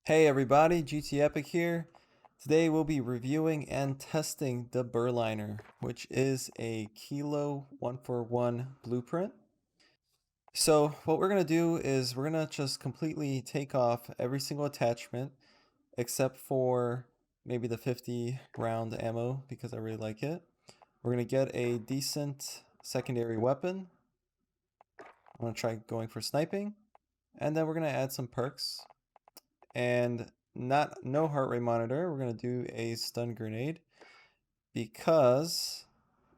Hey everybody, GT Epic here. Today we'll be reviewing and testing the Burliner, which is a Kilo 141 blueprint. So what we're going to do is we're going to just completely take off every single attachment except for maybe the 50 round ammo because I really like it. We're going to get a decent secondary weapon. I'm going to try going for sniping, and then we're going to add some perks. And no heart rate monitor. We're gonna do a stun grenade because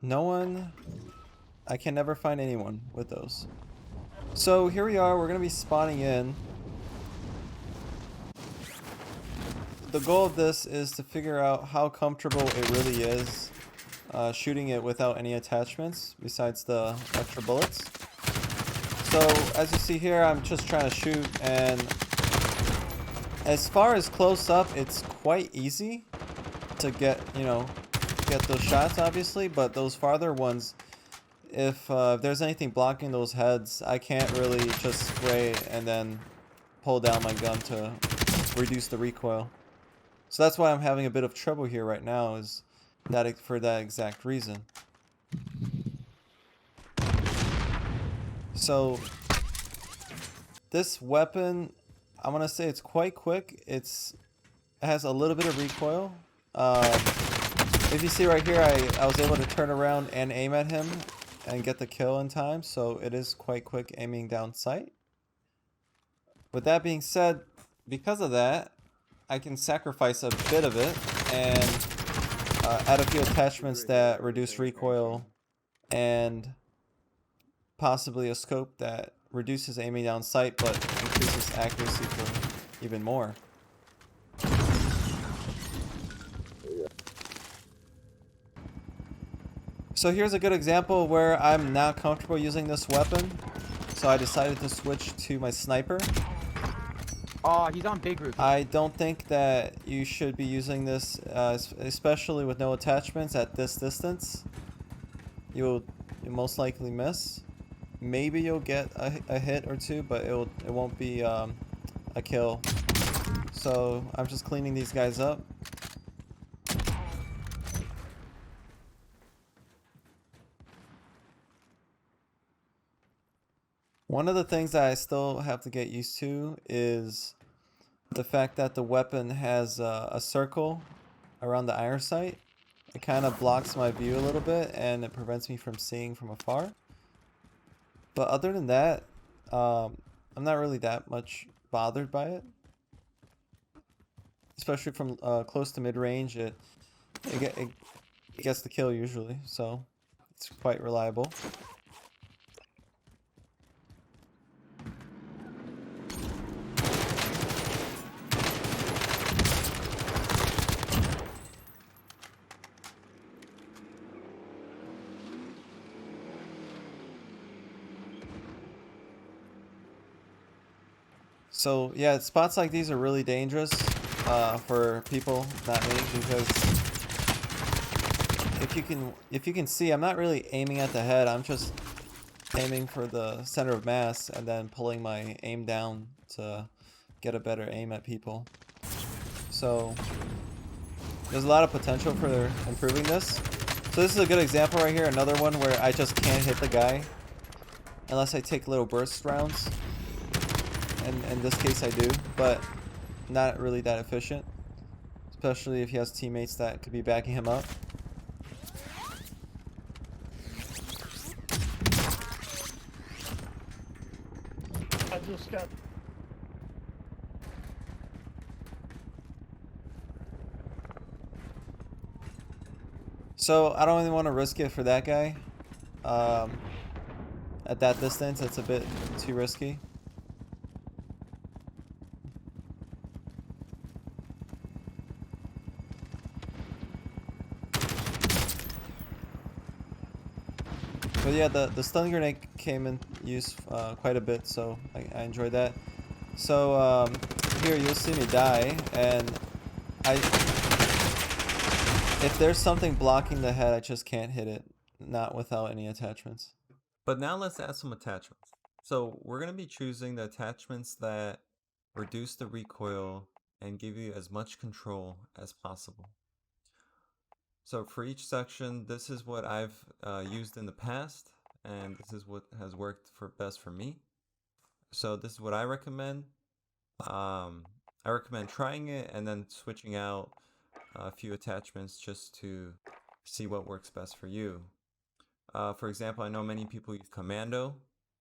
I can never find anyone with those. So here we are. We're gonna be spawning in. The goal of this is to figure out how comfortable it really is shooting it without any attachments besides the extra bullets. So as you see here, I'm just trying to shoot, and as far as close up, it's quite easy to get those shots, obviously, but those farther ones, if there's anything blocking those heads, I can't really just spray and then pull down my gun to reduce the recoil. So that's why I'm having a bit of trouble here right now, is that for that exact reason. So this weapon, I'm gonna say it's quite quick. It has a little bit of recoil. If you see right here, I was able to turn around and aim at him and get the kill in time, so it is quite quick aiming down sight. With that being said, because of that, I can sacrifice a bit of it and add a few attachments that reduce recoil and possibly a scope that reduces aiming down sight but increases accuracy for even more. So here's a good example where I'm not comfortable using this weapon, so I decided to switch to my sniper. Oh, he's on big roof. I don't think that you should be using this, especially with no attachments at this distance. You'll most likely miss. Maybe you'll get a hit or two, but it won't be a kill. So I'm just cleaning these guys up. One of the things that I still have to get used to is the fact that the weapon has a circle around the iron sight. It kind of blocks my view a little bit and it prevents me from seeing from afar. But other than that, I'm not really that much bothered by it. Especially from close to mid-range, it gets the kill usually, so it's quite reliable. So yeah, spots like these are really dangerous for people, not me, because if you can see, I'm not really aiming at the head. I'm just aiming for the center of mass and then pulling my aim down to get a better aim at people. So there's a lot of potential for improving this. So this is a good example right here, another one where I just can't hit the guy unless I take little burst rounds. And in this case I do, but not really that efficient, especially if he has teammates that could be backing him up. I just got... So I don't really want to risk it for that guy. At that distance, it's a bit too risky. But yeah, the stun grenade came in use quite a bit, so I enjoyed that. So here you'll see me die, and if there's something blocking the head, I just can't hit it, not without any attachments. But now let's add some attachments. So we're going to be choosing the attachments that reduce the recoil and give you as much control as possible. So for each section, this is what I've used in the past, and this is what has worked best for me. So this is what I recommend. I recommend trying it and then switching out a few attachments just to see what works best for you. For example, I know many people use Commando.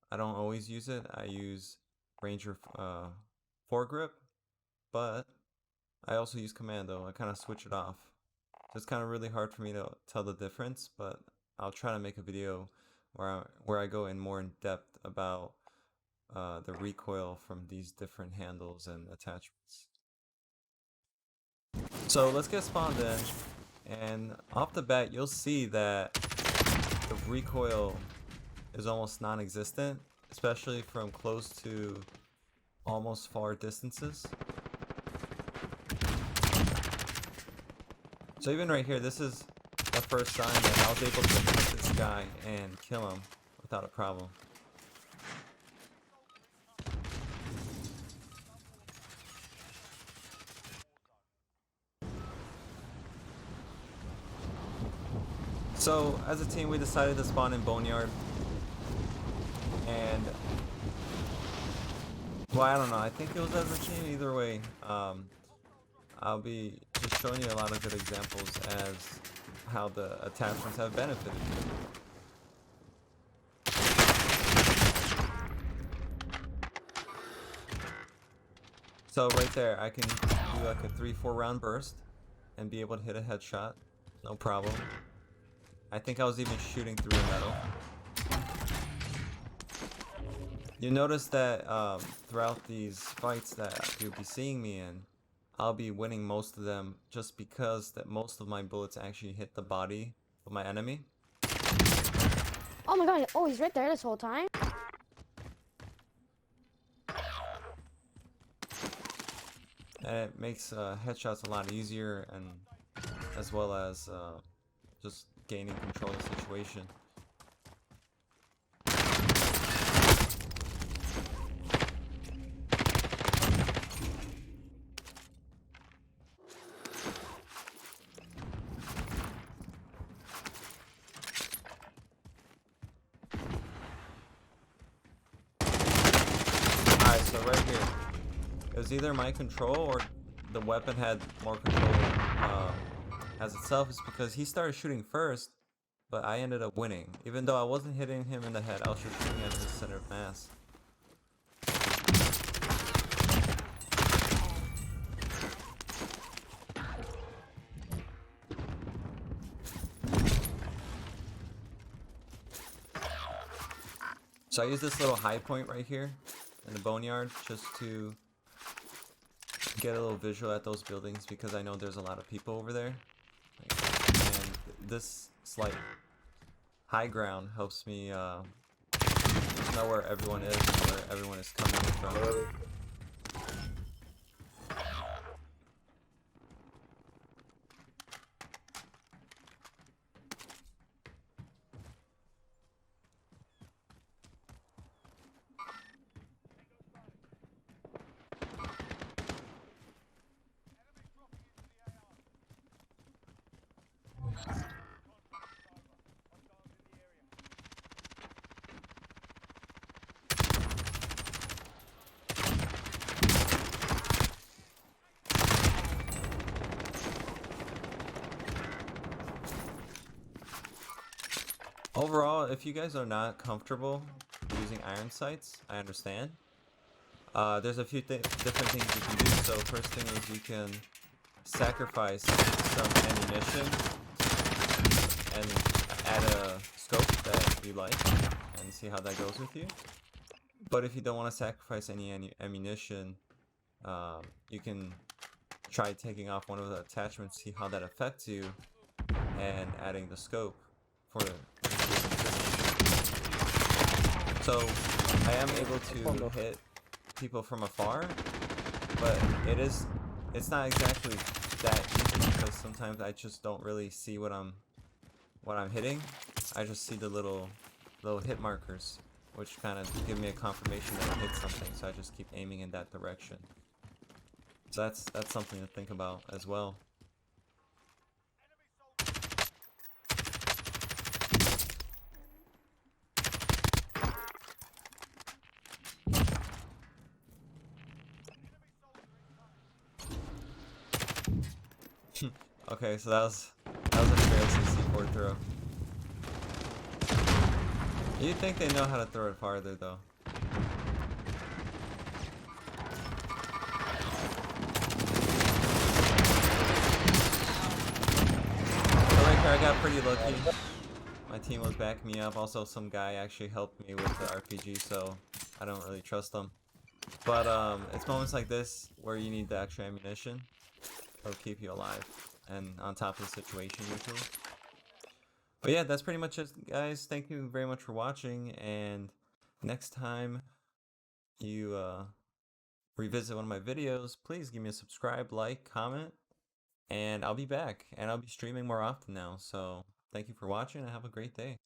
I don't always use it. I use Ranger foregrip, but I also use Commando. I kind of switch it off. So it's kind of really hard for me to tell the difference, but I'll try to make a video where I go in more in depth about the recoil from these different handles and attachments. So let's get spawned in, and off the bat you'll see that the recoil is almost non-existent, especially from close to almost far distances. So even right here, this is the first sign that I was able to hit this guy and kill him without a problem. So as a team, we decided to spawn in Boneyard, and well, I don't know, I think it was as a team. Either way, I'll be just showing you a lot of good examples as how the attachments have benefited you. So right there, I can do like a 3-4 round burst and be able to hit a headshot, no problem. I think I was even shooting through the metal. You notice that throughout these fights that you'll be seeing me in, I'll be winning most of them just because that most of my bullets actually hit the body of my enemy. Oh my god, oh, he's right there this whole time. And it makes headshots a lot easier, and as well as just gaining control of the situation. Alright, so right here, it was either my control or the weapon had more control as itself. Is because he started shooting first, but I ended up winning. Even though I wasn't hitting him in the head, I was just shooting at his center of mass. So I use this little high point right here in the boneyard just to get a little visual at those buildings, because I know there's a lot of people over there. And this slight high ground helps me know where everyone is and where everyone is coming from. Overall, if you guys are not comfortable using iron sights, I understand. There's a few different things you can do. So first thing is you can sacrifice some ammunition and add a scope that you like and see how that goes with you. But if you don't want to sacrifice any ammunition, you can try taking off one of the attachments, see how that affects you, and adding the scope for so I am able to hit people from afar, but it's not exactly that easy, because sometimes I just don't really see what I'm hitting. I just see the little hit markers, which kind of give me a confirmation that I hit something, so I just keep aiming in that direction. So that's something to think about as well. Okay, so that was an embarrassing C4 throw. You'd think they know how to throw it farther though. I got pretty lucky. My team was backing me up. Also, some guy actually helped me with the RPG, so I don't really trust them. But it's moments like this where you need the extra ammunition. It'll keep you alive and on top of the situation usually. But yeah, that's pretty much it, guys. Thank you very much for watching, and next time you revisit one of my videos, please give me a subscribe, like, comment, and I'll be back, and I'll be streaming more often now. So thank you for watching, and have a great day.